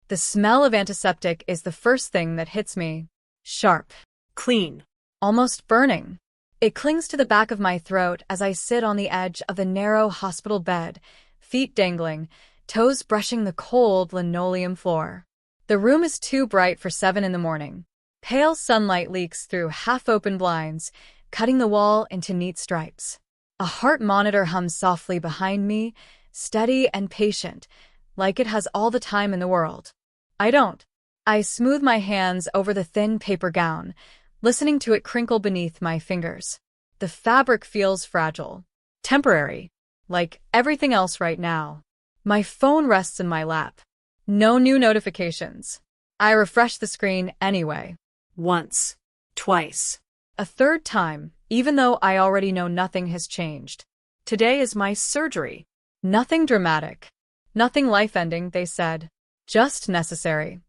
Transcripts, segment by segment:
The smell of antiseptic is the first thing that hits me. Sharp. Clean. Almost burning. It clings to the back of my throat as I sit on the edge of the narrow hospital bed, feet dangling, toes brushing the cold linoleum floor. The room is too bright for 7 in the morning. Pale sunlight leaks through half-open blinds, cutting the wall into neat stripes. A heart monitor hums softly behind me, steady and patient, like it has all the time in the world. I don't. I smooth my hands over the thin paper gown, listening to it crinkle beneath my fingers. The fabric feels fragile, temporary, like everything else right now. My phone rests in my lap. No new notifications. I refresh the screen anyway. Once. Twice. A third time, even though I already know nothing has changed. Today is my surgery. Nothing dramatic. Nothing life-ending, they said. Just necessary.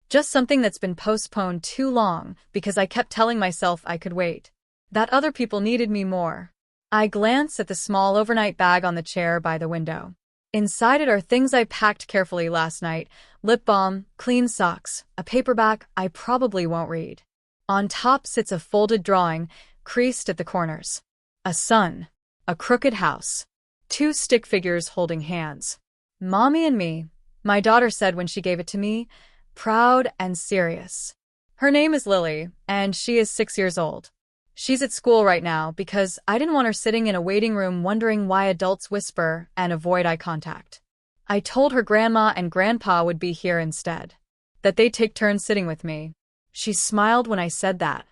Just something that's been postponed too long because I kept telling myself I could wait. That other people needed me more. I glance at the small overnight bag on the chair by the window. Inside it are things I packed carefully last night: lip balm, clean socks, a paperback I probably won't read. On top sits a folded drawing, creased at the corners. A sun. A crooked house. 2 stick figures holding hands. Mommy and me, my daughter said when she gave it to me, proud and serious. Her name is Lily, and she is 6 years old. She's at school right now because I didn't want her sitting in a waiting room wondering why adults whisper and avoid eye contact. I told her grandma and grandpa would be here instead, that they'd take turns sitting with me. She smiled when I said that.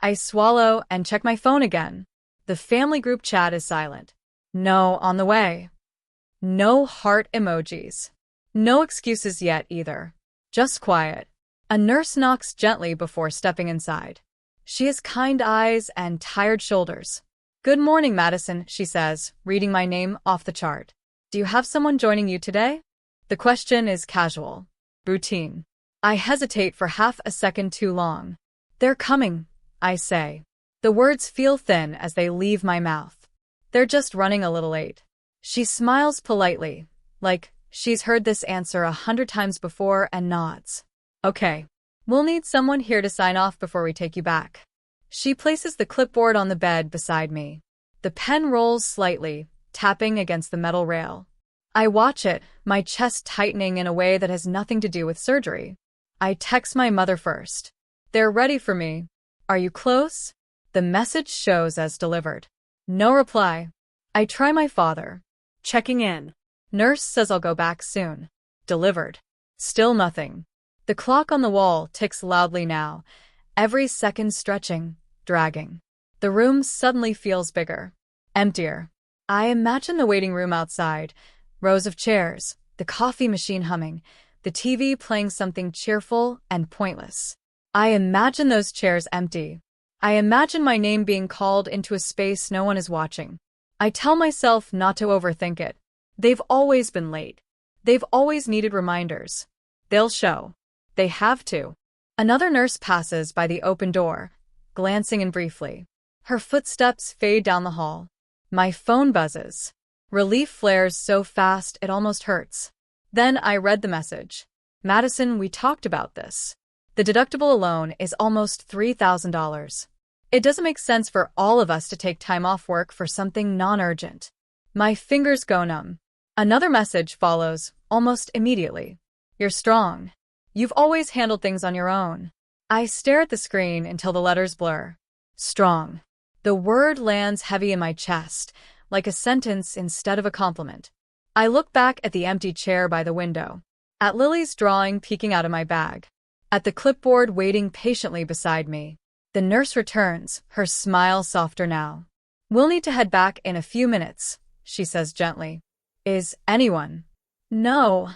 I swallow and check my phone again. The family group chat is silent. No on the way. No heart emojis. No excuses yet either. Just quiet. A nurse knocks gently before stepping inside. She has kind eyes and tired shoulders. "Good morning, Madison," she says, reading my name off the chart. "Do you have someone joining you today?" The question is casual. Routine. I hesitate for half a second too long. "They're coming," I say. The words feel thin as they leave my mouth. "They're just running a little late." She smiles politely, like she's heard this answer 100 times before, and nods. "Okay. We'll need someone here to sign off before we take you back." She places the clipboard on the bed beside me. The pen rolls slightly, tapping against the metal rail. I watch it, my chest tightening in a way that has nothing to do with surgery. I text my mother first. "They're ready for me. Are you close?" The message shows as delivered. No reply. I try my father. Checking in. "Nurse says I'll go back soon." Delivered. Still nothing. The clock on the wall ticks loudly now, every second stretching, dragging. The room suddenly feels bigger. Emptier. I imagine the waiting room outside, rows of chairs, the coffee machine humming, the TV playing something cheerful and pointless. I imagine those chairs empty. I imagine my name being called into a space no one is watching. I tell myself not to overthink it. They've always been late. They've always needed reminders. They'll show. They have to. Another nurse passes by the open door, glancing in briefly. Her footsteps fade down the hall. My phone buzzes. Relief flares so fast it almost hurts. Then I read the message. "Madison, we talked about this. The deductible alone is almost $3,000. It doesn't make sense for all of us to take time off work for something non-urgent." My fingers go numb. Another message follows, almost immediately. "You're strong. You've always handled things on your own." I stare at the screen until the letters blur. Strong. The word lands heavy in my chest, like a sentence instead of a compliment. I look back at the empty chair by the window, at Lily's drawing peeking out of my bag, at the clipboard waiting patiently beside me. The nurse returns, her smile softer now. "We'll need to head back in a few minutes," she says gently. "Is anyone?" "No,"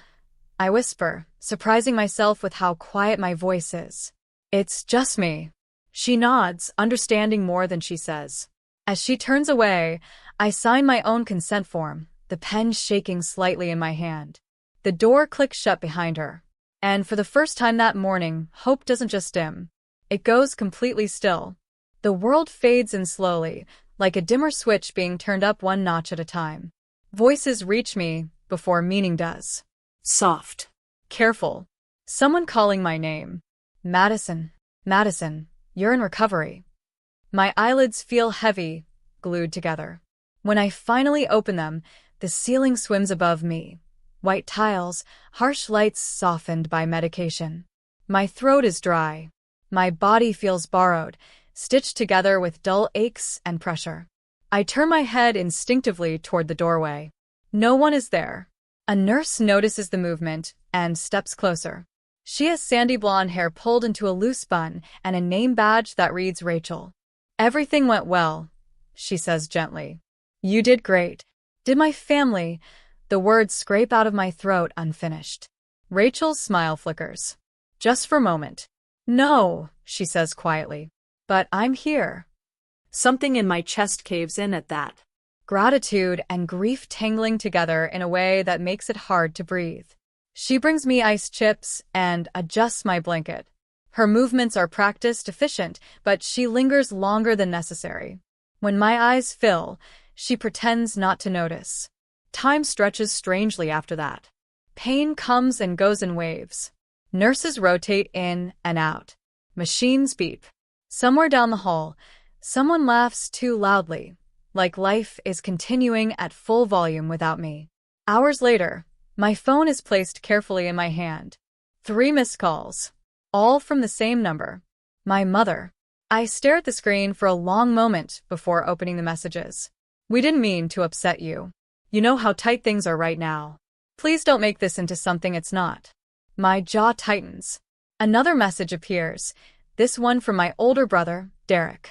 I whisper, surprising myself with how quiet my voice is. "It's just me." She nods, understanding more than she says. As she turns away, I sign my own consent form, the pen shaking slightly in my hand. The door clicks shut behind her. And for the first time that morning, hope doesn't just dim. It goes completely still. The world fades in slowly, like a dimmer switch being turned up one notch at a time. Voices reach me before meaning does. Soft. Careful. Someone calling my name. Madison, Madison, you're in recovery. My eyelids feel heavy, glued together. When I finally open them, the ceiling swims above me. White tiles, harsh lights softened by medication. My throat is dry. My body feels borrowed, stitched together with dull aches and pressure. I turn my head instinctively toward the doorway. No one is there. A nurse notices the movement and steps closer. She has sandy blonde hair pulled into a loose bun and a name badge that reads Rachel. Everything went well, she says gently. You did great. Did my family? The words scrape out of my throat unfinished. Rachel's smile flickers. Just for a moment. No, she says quietly. But I'm here. Something in my chest caves in at that. Gratitude and grief tangling together in a way that makes it hard to breathe. She brings me ice chips and adjusts my blanket. Her movements are practiced, efficient, but she lingers longer than necessary. When my eyes fill, she pretends not to notice. Time stretches strangely after that. Pain comes and goes in waves. Nurses rotate in and out. Machines beep. Somewhere down the hall, someone laughs too loudly, like life is continuing at full volume without me. Hours later, my phone is placed carefully in my hand. 3 missed calls, all from the same number. My mother. I stare at the screen for a long moment before opening the messages. We didn't mean to upset you. You know how tight things are right now. Please don't make this into something it's not. My jaw tightens. Another message appears, this one from my older brother, Derek.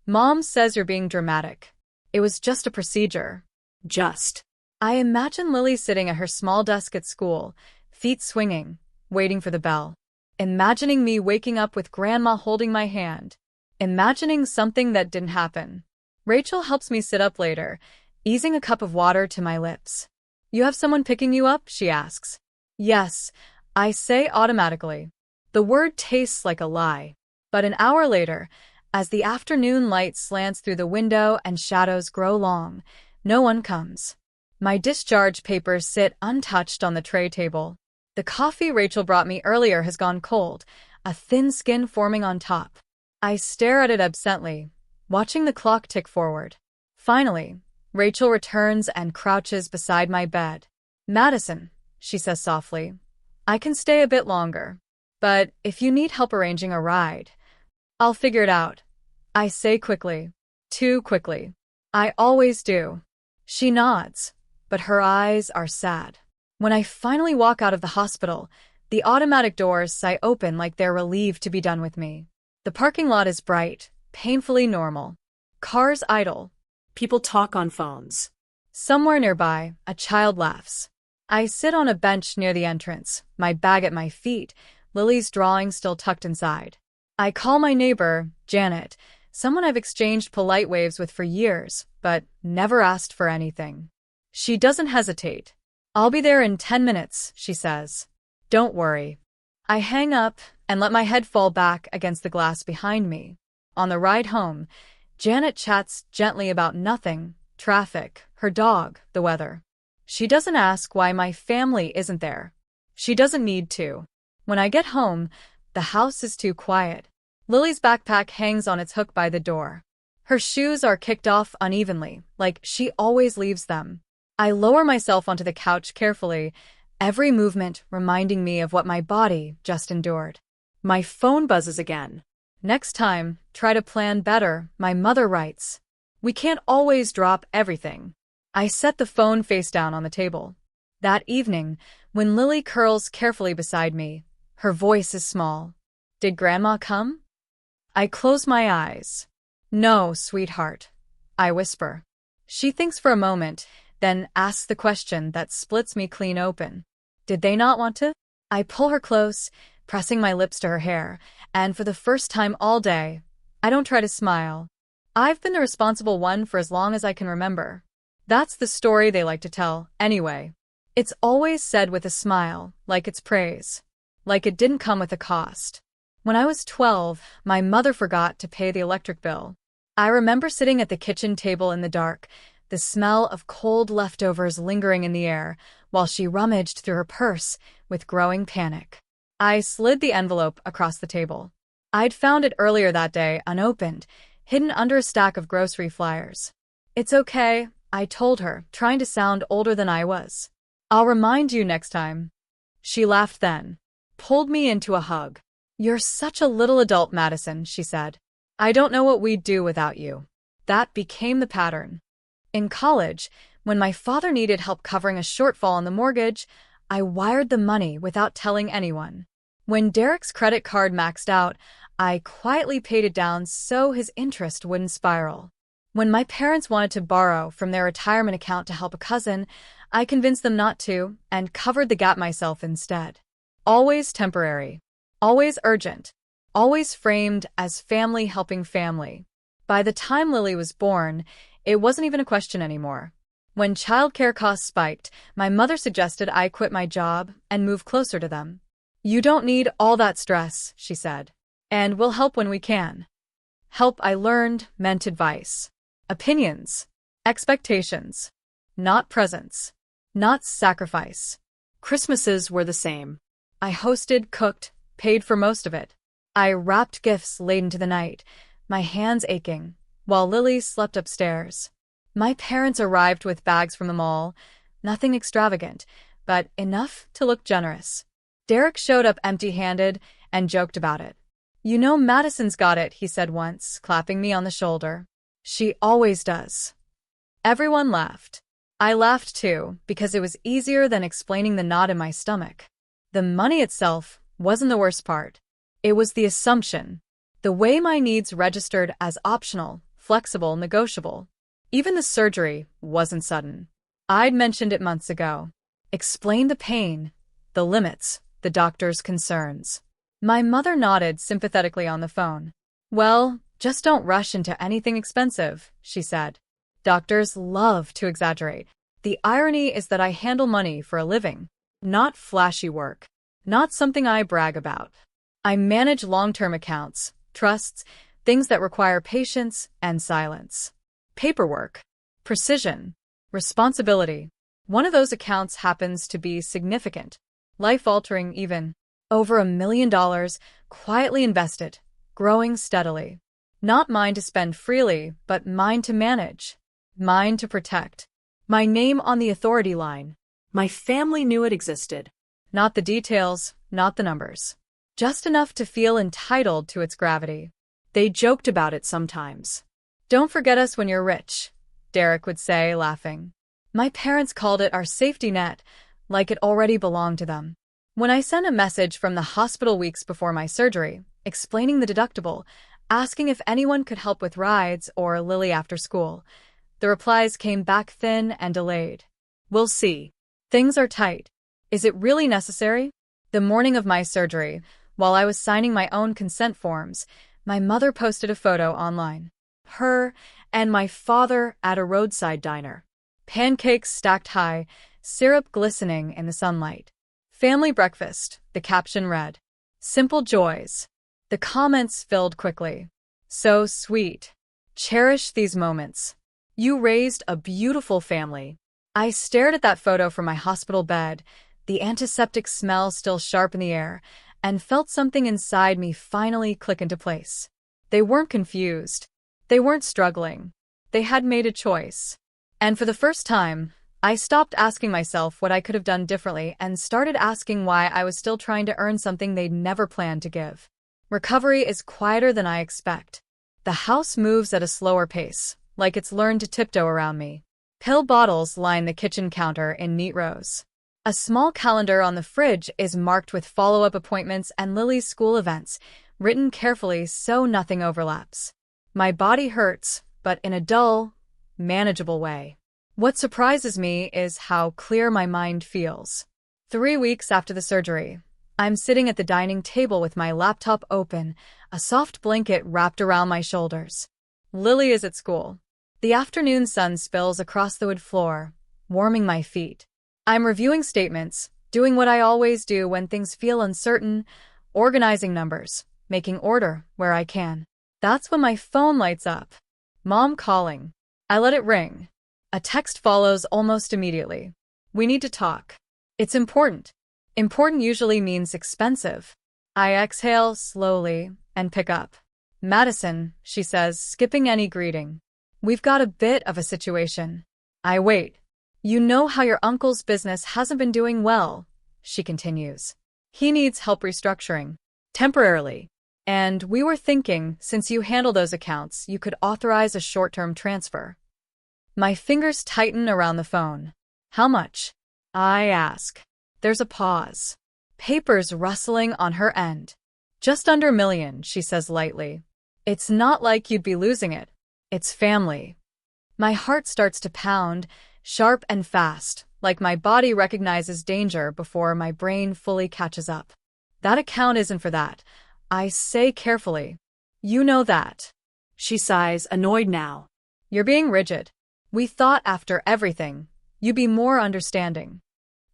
Mom says you're being dramatic. It was just a procedure. Just. I imagine Lily sitting at her small desk at school, feet swinging, waiting for the bell. Imagining me waking up with Grandma holding my hand. Imagining something that didn't happen. Rachel helps me sit up later, easing a cup of water to my lips. You have someone picking you up? She asks. Yes, I say automatically. The word tastes like a lie. But an hour later, as the afternoon light slants through the window and shadows grow long, no one comes. My discharge papers sit untouched on the tray table. The coffee Rachel brought me earlier has gone cold, a thin skin forming on top. I stare at it absently, watching the clock tick forward. Finally, Rachel returns and crouches beside my bed. Madison, she says softly, I can stay a bit longer. But if you need help arranging a ride, I'll figure it out. I say quickly. Too quickly. I always do. She nods, but her eyes are sad. When I finally walk out of the hospital, the automatic doors sigh open like they're relieved to be done with me. The parking lot is bright, painfully normal. Cars idle. People talk on phones. Somewhere nearby, a child laughs. I sit on a bench near the entrance, my bag at my feet, Lily's drawing still tucked inside. I call my neighbor, Janet, someone I've exchanged polite waves with for years, but never asked for anything. She doesn't hesitate. I'll be there in 10 minutes, she says. Don't worry. I hang up and let my head fall back against the glass behind me. On the ride home, Janet chats gently about nothing, traffic, her dog, the weather. She doesn't ask why my family isn't there. She doesn't need to. When I get home, the house is too quiet. Lily's backpack hangs on its hook by the door. Her shoes are kicked off unevenly, like she always leaves them. I lower myself onto the couch carefully, every movement reminding me of what my body just endured. My phone buzzes again. Next time, try to plan better, my mother writes. We can't always drop everything. I set the phone face down on the table. That evening, when Lily curls carefully beside me, her voice is small. Did Grandma come? I close my eyes. No, sweetheart, I whisper. She thinks for a moment, then asks the question that splits me clean open. Did they not want to? I pull her close, pressing my lips to her hair, and for the first time all day, I don't try to smile. I've been the responsible one for as long as I can remember. That's the story they like to tell, anyway. It's always said with a smile, like it's praise. Like it didn't come with a cost. When I was 12, my mother forgot to pay the electric bill. I remember sitting at the kitchen table in the dark, the smell of cold leftovers lingering in the air, while she rummaged through her purse with growing panic. I slid the envelope across the table. I'd found it earlier that day, unopened, hidden under a stack of grocery flyers. "It's okay," I told her, trying to sound older than I was. "I'll remind you next time." She laughed then, pulled me into a hug. "You're such a little adult, Madison," she said. "I don't know what we'd do without you." That became the pattern. In college, when my father needed help covering a shortfall on the mortgage, I wired the money without telling anyone. When Derek's credit card maxed out, I quietly paid it down so his interest wouldn't spiral. When my parents wanted to borrow from their retirement account to help a cousin, I convinced them not to and covered the gap myself instead. Always temporary, always urgent, always framed as family helping family. By the time Lily was born, it wasn't even a question anymore. When childcare costs spiked, my mother suggested I quit my job and move closer to them. "You don't need all that stress," she said, "and we'll help when we can." Help, I learned, meant advice, opinions, expectations, not presents, not sacrifice. Christmases were the same. I hosted, cooked, paid for most of it. I wrapped gifts late into the night, my hands aching, while Lily slept upstairs. My parents arrived with bags from the mall, nothing extravagant, but enough to look generous. Derek showed up empty-handed and joked about it. "You know Madison's got it," he said once, clapping me on the shoulder. "She always does." Everyone laughed. I laughed too, because it was easier than explaining the knot in my stomach. The money itself wasn't the worst part. It was the assumption, the way my needs registered as optional, flexible, negotiable. Even the surgery wasn't sudden. I'd mentioned it months ago. Explained the pain, the limits, the doctor's concerns. My mother nodded sympathetically on the phone. "Well, just don't rush into anything expensive," she said. Doctors love to exaggerate. The irony is that I handle money for a living. Not flashy work. Not something I brag about. I manage long-term accounts, trusts, things that require patience and silence. Paperwork. Precision. Responsibility. One of those accounts happens to be significant. Life-altering even. Over $1 million, quietly invested, growing steadily. Not mine to spend freely, but mine to manage. Mine to protect. My name on the authority line. My family knew it existed. Not the details, not the numbers. Just enough to feel entitled to its gravity. They joked about it sometimes. "Don't forget us when you're rich," Derek would say, laughing. My parents called it our safety net, like it already belonged to them. When I sent a message from the hospital weeks before my surgery, explaining the deductible, asking if anyone could help with rides or Lily after school, the replies came back thin and delayed. "We'll see. Things are tight. Is it really necessary?" The morning of my surgery, while I was signing my own consent forms, my mother posted a photo online. Her and my father at a roadside diner. Pancakes stacked high, syrup glistening in the sunlight. "Family breakfast," the caption read. "Simple joys." The comments filled quickly. "So sweet. Cherish these moments. You raised a beautiful family." I stared at that photo from my hospital bed, the antiseptic smell still sharp in the air, and felt something inside me finally click into place. They weren't confused. They weren't struggling. They had made a choice. And for the first time, I stopped asking myself what I could have done differently and started asking why I was still trying to earn something they'd never planned to give. Recovery is quieter than I expect. The house moves at a slower pace, like it's learned to tiptoe around me. Pill bottles line the kitchen counter in neat rows. A small calendar on the fridge is marked with follow-up appointments and Lily's school events, written carefully so nothing overlaps. My body hurts, but in a dull, manageable way. What surprises me is how clear my mind feels. 3 weeks after the surgery, I'm sitting at the dining table with my laptop open, a soft blanket wrapped around my shoulders. Lily is at school. The afternoon sun spills across the wood floor, warming my feet. I'm reviewing statements, doing what I always do when things feel uncertain, organizing numbers, making order where I can. That's when my phone lights up. Mom calling. I let it ring. A text follows almost immediately. "We need to talk. It's important." Important usually means expensive. I exhale slowly and pick up. Madison, she says, skipping any greeting. We've got a bit of a situation. I wait. You know how your uncle's business hasn't been doing well, she continues. He needs help restructuring. Temporarily. And we were thinking, since you handle those accounts, you could authorize a short-term transfer. My fingers tighten around the phone. How much? I ask. There's a pause. Papers rustling on her end. Just under $1 million, she says lightly. It's not like you'd be losing it. It's family. My heart starts to pound, sharp and fast, like my body recognizes danger before my brain fully catches up. That account isn't for that, I say carefully. You know that. She sighs, annoyed now. You're being rigid. We thought after everything, you'd be more understanding.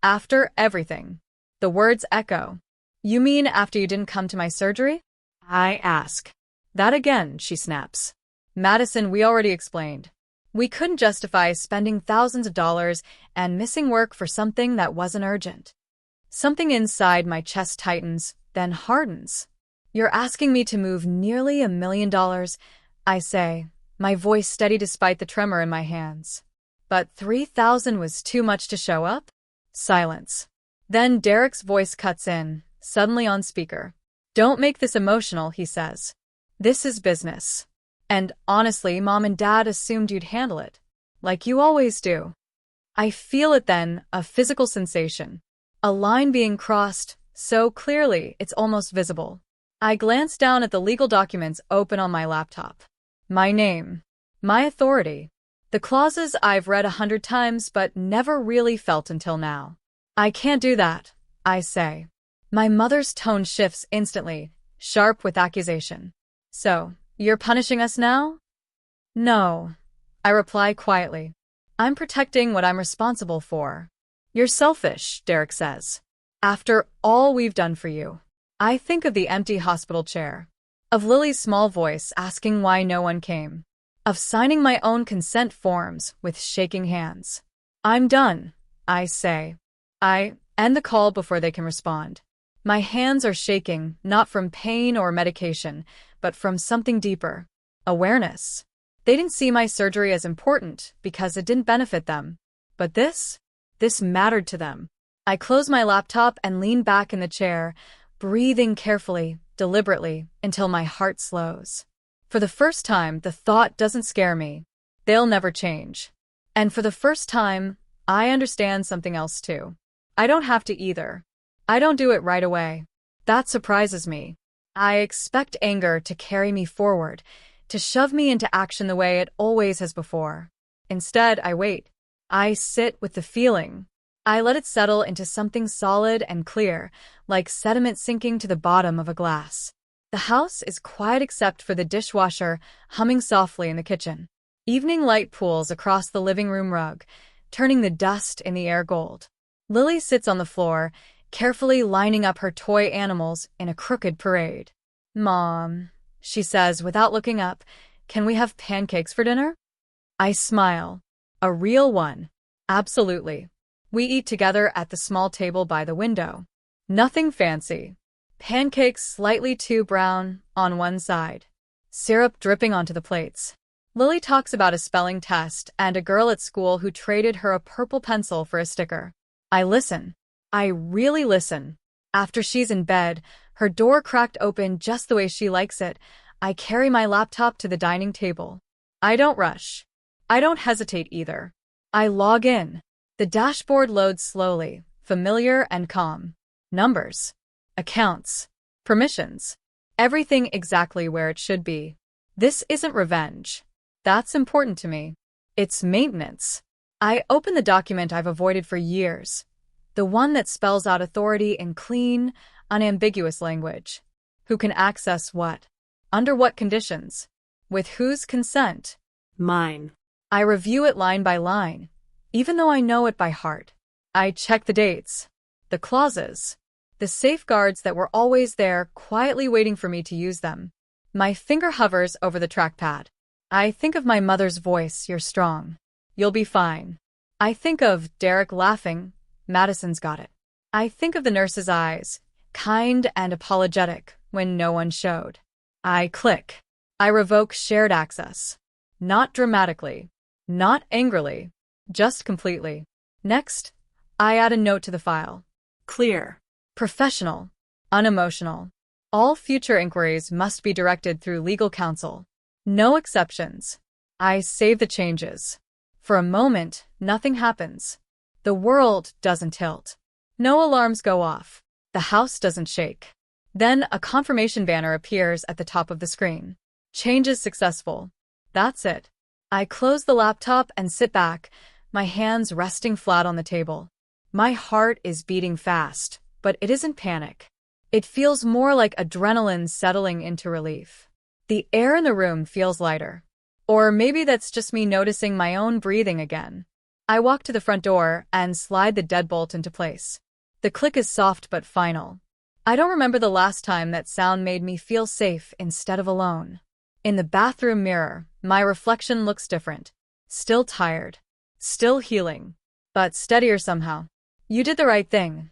After everything. The words echo. You mean after you didn't come to my surgery? I ask. That again, she snaps. Madison, we already explained. We couldn't justify spending thousands of dollars and missing work for something that wasn't urgent. Something inside my chest tightens, then hardens. You're asking me to move nearly $1 million, I say, my voice steady despite the tremor in my hands. But $3,000 was too much to show up? Silence. Then Derek's voice cuts in, suddenly on speaker. Don't make this emotional, he says. This is business. And honestly, Mom and Dad assumed you'd handle it. Like you always do. I feel it then, a physical sensation. A line being crossed, so clearly it's almost visible. I glance down at the legal documents open on my laptop. My name. My authority. The clauses I've read 100 times but never really felt until now. I can't do that, I say. My mother's tone shifts instantly, sharp with accusation. So, you're punishing us now? No, I reply quietly. I'm protecting what I'm responsible for. You're selfish, Derek says. After all we've done for you. I think of the empty hospital chair. Of Lily's small voice asking why no one came. Of signing my own consent forms with shaking hands. I'm done, I say. I end the call before they can respond. My hands are shaking, not from pain or medication, but from something deeper. Awareness. They didn't see my surgery as important because it didn't benefit them. But this mattered to them. I close my laptop and lean back in the chair, breathing carefully, deliberately, until my heart slows. For the first time, the thought doesn't scare me. They'll never change. And for the first time, I understand something else too. I don't have to either. I don't do it right away. That surprises me. I expect anger to carry me forward, to shove me into action the way it always has before. Instead, I wait. I sit with the feeling. I let it settle into something solid and clear, like sediment sinking to the bottom of a glass. The house is quiet except for the dishwasher humming softly in the kitchen. Evening light pools across the living room rug, turning the dust in the air gold. Lily sits on the floor, carefully lining up her toy animals in a crooked parade. Mom, she says without looking up, can we have pancakes for dinner? I smile. A real one. Absolutely. We eat together at the small table by the window. Nothing fancy. Pancakes slightly too brown on one side. Syrup dripping onto the plates. Lily talks about a spelling test and a girl at school who traded her a purple pencil for a sticker. I listen. I really listen. After she's in bed, her door cracked open just the way she likes it, I carry my laptop to the dining table. I don't rush. I don't hesitate either. I log in. The dashboard loads slowly, familiar and calm. Numbers. Accounts. Permissions. Everything exactly where it should be. This isn't revenge. That's important to me. It's maintenance. I open the document I've avoided for years. The one that spells out authority in clean, unambiguous language. Who can access what? Under what conditions? With whose consent? Mine. I review it line by line, even though I know it by heart. I check the dates, the clauses, the safeguards that were always there, quietly waiting for me to use them. My finger hovers over the trackpad. I think of my mother's voice, "You're strong. You'll be fine." I think of Derek laughing, "Madison's got it." I think of the nurse's eyes, kind and apologetic when no one showed. I click. I revoke shared access. Not dramatically. Not angrily. Just completely. Next, I add a note to the file. Clear. Professional. Unemotional. All future inquiries must be directed through legal counsel. No exceptions. I save the changes. For a moment, nothing happens. The world doesn't tilt. No alarms go off. The house doesn't shake. Then a confirmation banner appears at the top of the screen. Changes successful. That's it. I close the laptop and sit back, my hands resting flat on the table. My heart is beating fast, but it isn't panic. It feels more like adrenaline settling into relief. The air in the room feels lighter. Or maybe that's just me noticing my own breathing again. I walk to the front door and slide the deadbolt into place. The click is soft but final. I don't remember the last time that sound made me feel safe instead of alone. In the bathroom mirror, my reflection looks different. Still tired. Still healing. But steadier somehow. You did the right thing.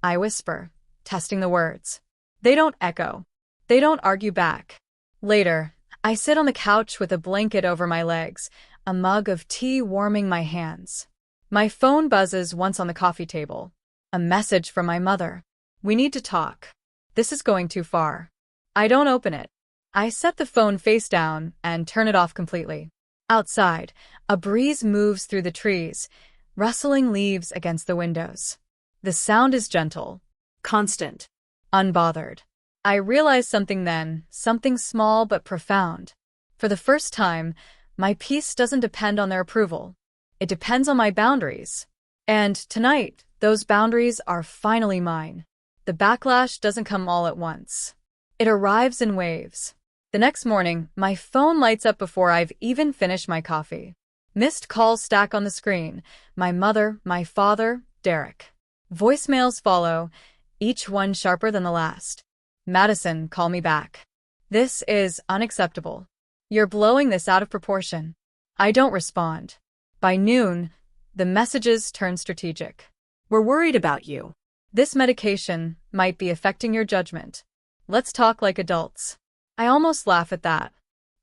I whisper, testing the words. They don't echo. They don't argue back. Later, I sit on the couch with a blanket over my legs, a mug of tea warming my hands. My phone buzzes once on the coffee table. A message from my mother. We need to talk. This is going too far. I don't open it. I set the phone face down and turn it off completely. Outside, a breeze moves through the trees, rustling leaves against the windows. The sound is gentle. Constant. Unbothered. I realize something then, something small but profound. For the first time, my peace doesn't depend on their approval. It depends on my boundaries. And tonight, those boundaries are finally mine. The backlash doesn't come all at once. It arrives in waves. The next morning, my phone lights up before I've even finished my coffee. Missed calls stack on the screen. My mother, my father, Derek. Voicemails follow, each one sharper than the last. Madison, call me back. This is unacceptable. You're blowing this out of proportion. I don't respond. By noon, the messages turn strategic. We're worried about you. This medication might be affecting your judgment. Let's talk like adults. I almost laugh at that.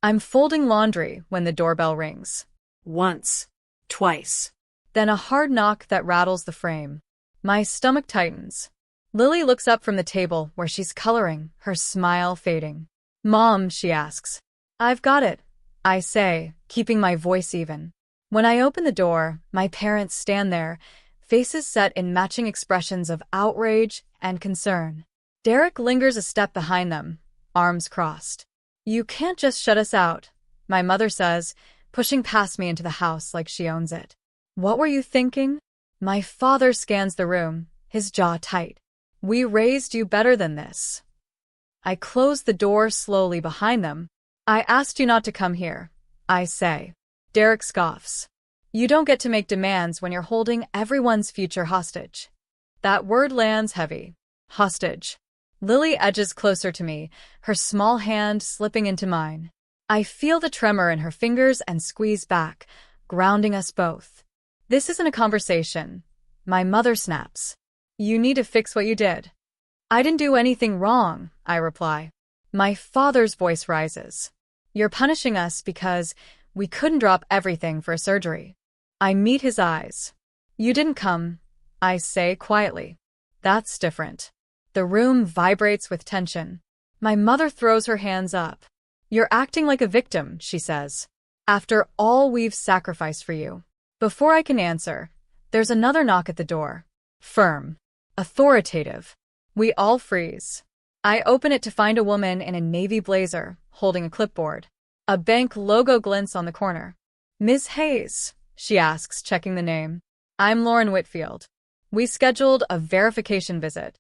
I'm folding laundry when the doorbell rings. Once. Twice. Then a hard knock that rattles the frame. My stomach tightens. Lily looks up from the table where she's coloring, her smile fading. Mom, she asks. I've got it, I say, keeping my voice even. When I open the door, my parents stand there, faces set in matching expressions of outrage and concern. Derek lingers a step behind them, arms crossed. You can't just shut us out, my mother says, pushing past me into the house like she owns it. What were you thinking? My father scans the room, his jaw tight. We raised you better than this. I close the door slowly behind them. I asked you not to come here, I say. Derek scoffs. You don't get to make demands when you're holding everyone's future hostage. That word lands heavy. Hostage. Lily edges closer to me, her small hand slipping into mine. I feel the tremor in her fingers and squeeze back, grounding us both. This isn't a conversation. My mother snaps. You need to fix what you did. I didn't do anything wrong, I reply. My father's voice rises. You're punishing us because we couldn't drop everything for a surgery. I meet his eyes. You didn't come, I say quietly. That's different. The room vibrates with tension. My mother throws her hands up. You're acting like a victim, she says. After all we've sacrificed for you. Before I can answer, there's another knock at the door. Firm. Authoritative. We all freeze. I open it to find a woman in a navy blazer, holding a clipboard. A bank logo glints on the corner. Ms. Hayes, she asks, checking the name. I'm Lauren Whitfield. We scheduled a verification visit.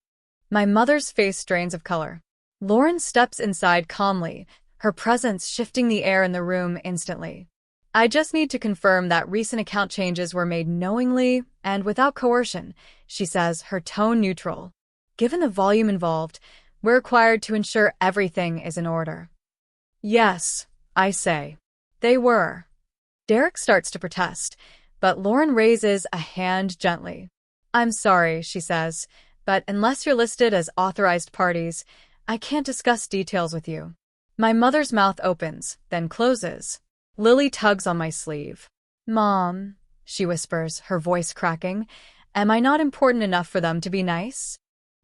My mother's face drains of color. Lauren steps inside calmly, her presence shifting the air in the room instantly. I just need to confirm that recent account changes were made knowingly and without coercion, she says, her tone neutral. Given the volume involved, we're required to ensure everything is in order. Yes, I say. They were. Derek starts to protest, but Lauren raises a hand gently. I'm sorry, she says, but unless you're listed as authorized parties, I can't discuss details with you. My mother's mouth opens, then closes. Lily tugs on my sleeve. Mom, she whispers, her voice cracking, am I not important enough for them to be nice?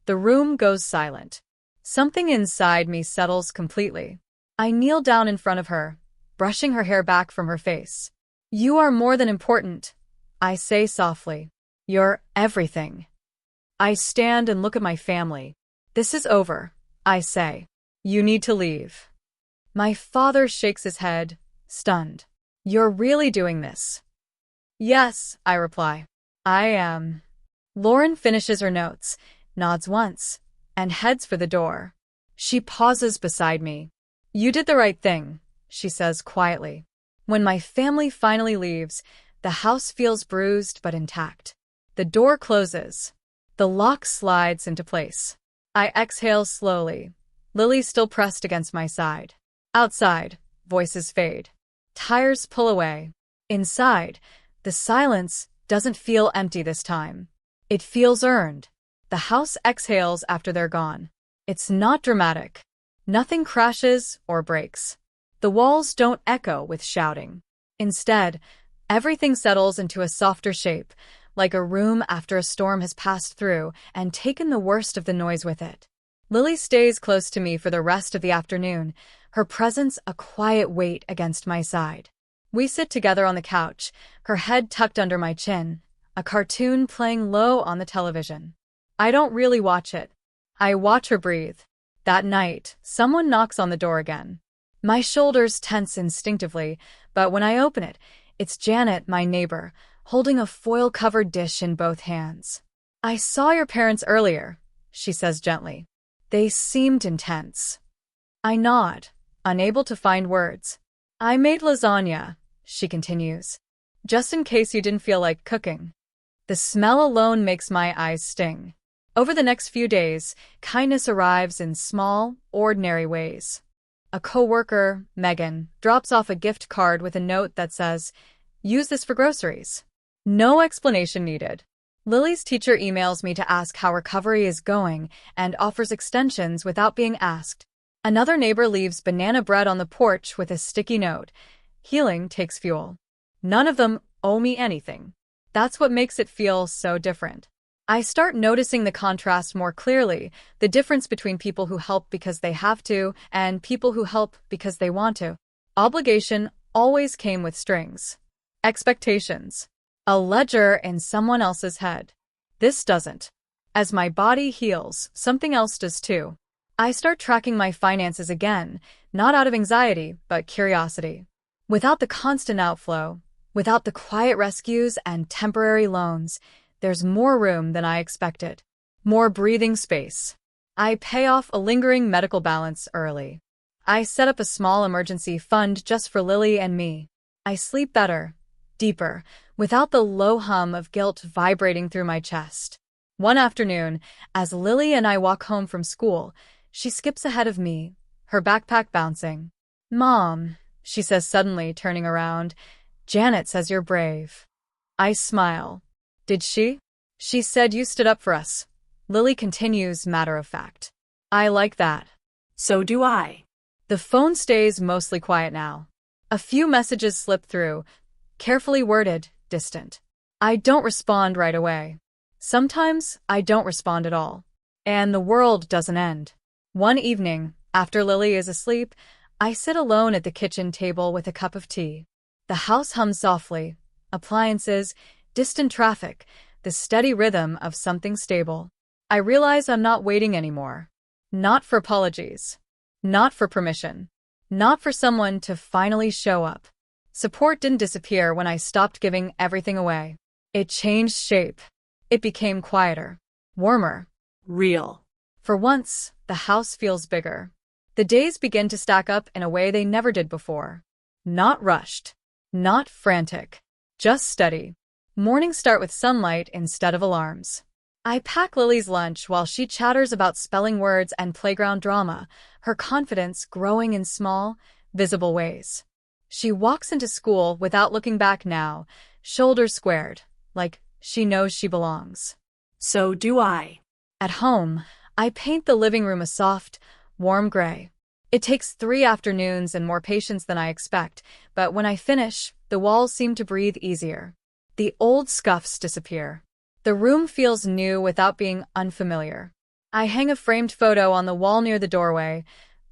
The room goes silent. Something inside me settles completely. I kneel down in front of her, brushing her hair back from her face. You are more than important, I say softly. You're everything. I stand and look at my family. This is over, I say. You need to leave. My father shakes his head, stunned. You're really doing this? Yes, I reply. I am. Lauren finishes her notes, nods once, and heads for the door. She pauses beside me. You did the right thing, she says quietly. When my family finally leaves, the house feels bruised but intact. The door closes. The lock slides into place. I exhale slowly, Lily still pressed against my side. Outside, voices fade. Tires pull away. Inside, the silence doesn't feel empty this time. It feels earned. The house exhales after they're gone. It's not dramatic. Nothing crashes or breaks. The walls don't echo with shouting. Instead, everything settles into a softer shape, like a room after a storm has passed through and taken the worst of the noise with it. Lily stays close to me for the rest of the afternoon, her presence a quiet weight against my side. We sit together on the couch, her head tucked under my chin, a cartoon playing low on the television. I don't really watch it. I watch her breathe. That night, someone knocks on the door again. My shoulders tense instinctively, but when I open it, it's Janet, my neighbor, holding a foil-covered dish in both hands. I saw your parents earlier, she says gently. They seemed intense. I nod, unable to find words. I made lasagna, she continues, just in case you didn't feel like cooking. The smell alone makes my eyes sting. Over the next few days, kindness arrives in small, ordinary ways. A coworker, Megan, drops off a gift card with a note that says, "Use this for groceries." No explanation needed. Lily's teacher emails me to ask how recovery is going and offers extensions without being asked. Another neighbor leaves banana bread on the porch with a sticky note. Healing takes fuel. None of them owe me anything. That's what makes it feel so different. I start noticing the contrast more clearly, the difference between people who help because they have to and people who help because they want to. Obligation always came with strings. Expectations. A ledger in someone else's head. This doesn't. As my body heals, something else does too. I start tracking my finances again, not out of anxiety, but curiosity. Without the constant outflow, without the quiet rescues and temporary loans, there's more room than I expected. More breathing space. I pay off a lingering medical balance early. I set up a small emergency fund just for Lily and me. I sleep better, deeper, without the low hum of guilt vibrating through my chest. One afternoon, as Lily and I walk home from school, she skips ahead of me, her backpack bouncing. "Mom," she says suddenly, turning around, "Janet says you're brave." I smile. Did she? She said you stood up for us. Lily continues, matter of fact. I like that. So do I. The phone stays mostly quiet now. A few messages slip through, carefully worded, distant. I don't respond right away. Sometimes I don't respond at all. And the world doesn't end. One evening, after Lily is asleep, I sit alone at the kitchen table with a cup of tea. The house hums softly. Appliances, distant traffic, the steady rhythm of something stable. I realize I'm not waiting anymore. Not for apologies. Not for permission. Not for someone to finally show up. Support didn't disappear when I stopped giving everything away. It changed shape. It became quieter. Warmer. Real. For once, the house feels bigger. The days begin to stack up in a way they never did before. Not rushed. Not frantic. Just steady. Mornings start with sunlight instead of alarms. I pack Lily's lunch while she chatters about spelling words and playground drama, her confidence growing in small, visible ways. She walks into school without looking back now, shoulders squared, like she knows she belongs. So do I. At home, I paint the living room a soft, warm gray. It takes 3 afternoons and more patience than I expect, but when I finish, the walls seem to breathe easier. The old scuffs disappear. The room feels new without being unfamiliar. I hang a framed photo on the wall near the doorway,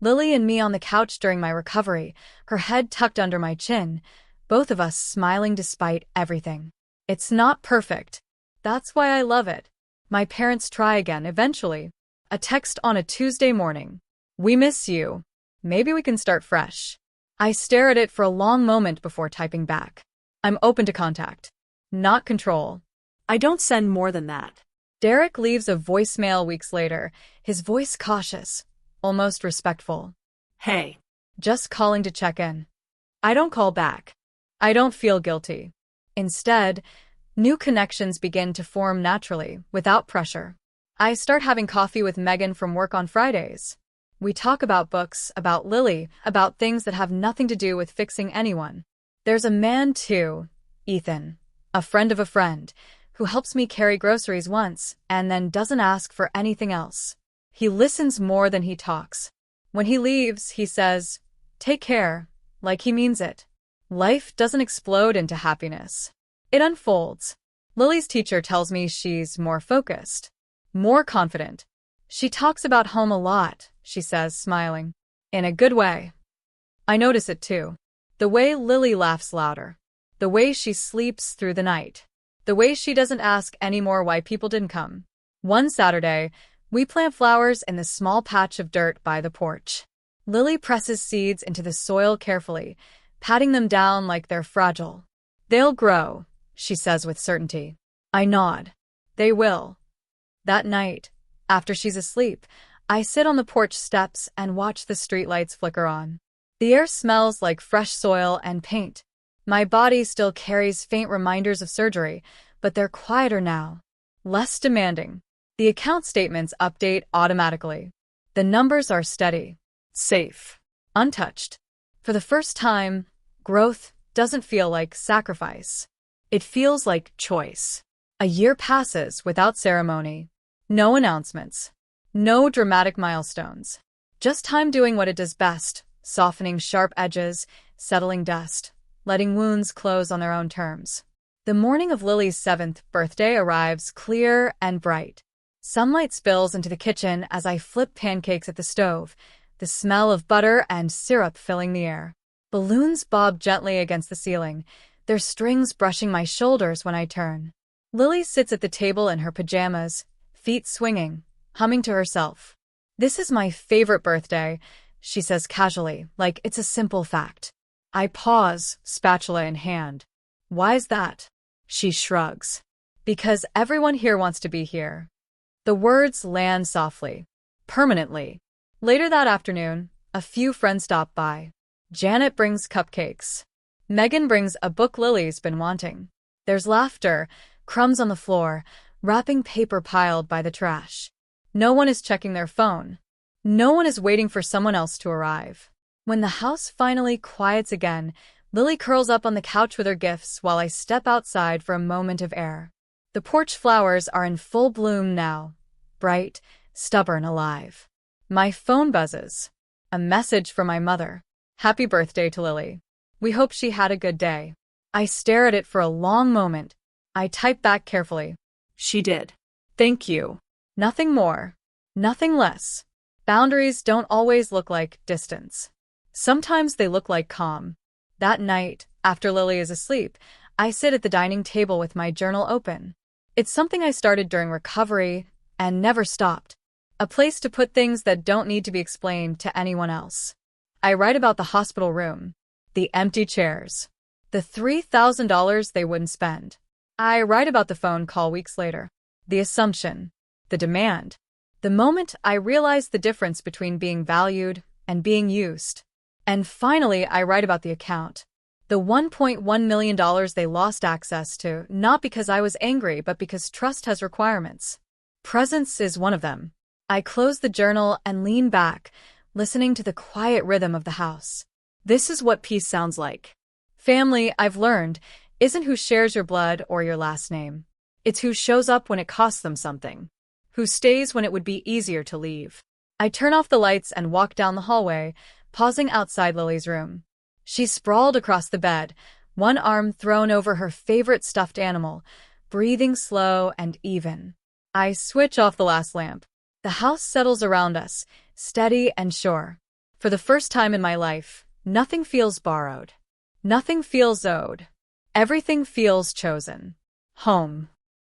Lily and me on the couch during my recovery, her head tucked under my chin, both of us smiling despite everything. It's not perfect. That's why I love it. My parents try again eventually. A text on a Tuesday morning. We miss you. Maybe we can start fresh. I stare at it for a long moment before typing back. I'm open to contact, not control. I don't send more than that. Derek leaves a voicemail weeks later, his voice cautious, almost respectful. Hey. Just calling to check in. I don't call back. I don't feel guilty. Instead, new connections begin to form naturally, without pressure. I start having coffee with Megan from work on Fridays. We talk about books, about Lily, about things that have nothing to do with fixing anyone. There's a man too, Ethan, a friend of a friend, who helps me carry groceries once and then doesn't ask for anything else. He listens more than he talks. When he leaves, he says, "Take care," like he means it. Life doesn't explode into happiness. It unfolds. Lily's teacher tells me she's more focused, more confident. She talks about home a lot, she says, smiling. In a good way. I notice it too. The way Lily laughs louder. The way she sleeps through the night. The way she doesn't ask anymore why people didn't come. One Saturday, we plant flowers in the small patch of dirt by the porch. Lily presses seeds into the soil carefully, patting them down like they're fragile. They'll grow, she says with certainty. I nod. They will. That night, after she's asleep, I sit on the porch steps and watch the streetlights flicker on. The air smells like fresh soil and paint. My body still carries faint reminders of surgery, but they're quieter now, less demanding. The account statements update automatically. The numbers are steady, safe, untouched. For the first time, growth doesn't feel like sacrifice. It feels like choice. A year passes without ceremony. No announcements. No dramatic milestones. Just time doing what it does best, softening sharp edges, settling dust, letting wounds close on their own terms. The morning of Lily's 7th birthday arrives clear and bright. Sunlight spills into the kitchen as I flip pancakes at the stove, the smell of butter and syrup filling the air. Balloons bob gently against the ceiling, their strings brushing my shoulders when I turn. Lily sits at the table in her pajamas, feet swinging, humming to herself. "This is my favorite birthday," she says casually, like it's a simple fact. I pause, spatula in hand. "Why's that?" She shrugs. "Because everyone here wants to be here." The words land softly, permanently. Later that afternoon, a few friends stop by. Janet brings cupcakes. Megan brings a book Lily's been wanting. There's laughter, crumbs on the floor, wrapping paper piled by the trash. No one is checking their phone. No one is waiting for someone else to arrive. When the house finally quiets again, Lily curls up on the couch with her gifts while I step outside for a moment of air. The porch flowers are in full bloom now, bright, stubborn, alive. My phone buzzes. A message from my mother. "Happy birthday to Lily. We hope she had a good day." I stare at it for a long moment. I type back carefully. She did. Thank you. Nothing more. Nothing less. Boundaries don't always look like distance. Sometimes they look like calm. That night, after Lily is asleep, I sit at the dining table with my journal open. It's something I started during recovery and never stopped. A place to put things that don't need to be explained to anyone else. I write about the hospital room, the empty chairs, the $3,000 they wouldn't spend. I write about the phone call weeks later, the assumption, the demand, the moment I realized the difference between being valued and being used. And finally, I write about the account, the $1.1 million they lost access to, not because I was angry, but because trust has requirements. Presence is one of them. I close the journal and lean back, listening to the quiet rhythm of the house. This is what peace sounds like. Family, I've learned, isn't who shares your blood or your last name. It's who shows up when it costs them something. who stays when it would be easier to leave. I turn off the lights and walk down the hallway, pausing outside Lily's room. She's sprawled across the bed, one arm thrown over her favorite stuffed animal, breathing slow and even. I switch off the last lamp. The house settles around us, steady and sure. For the first time in my life, nothing feels borrowed. Nothing feels owed. Everything feels chosen. Home.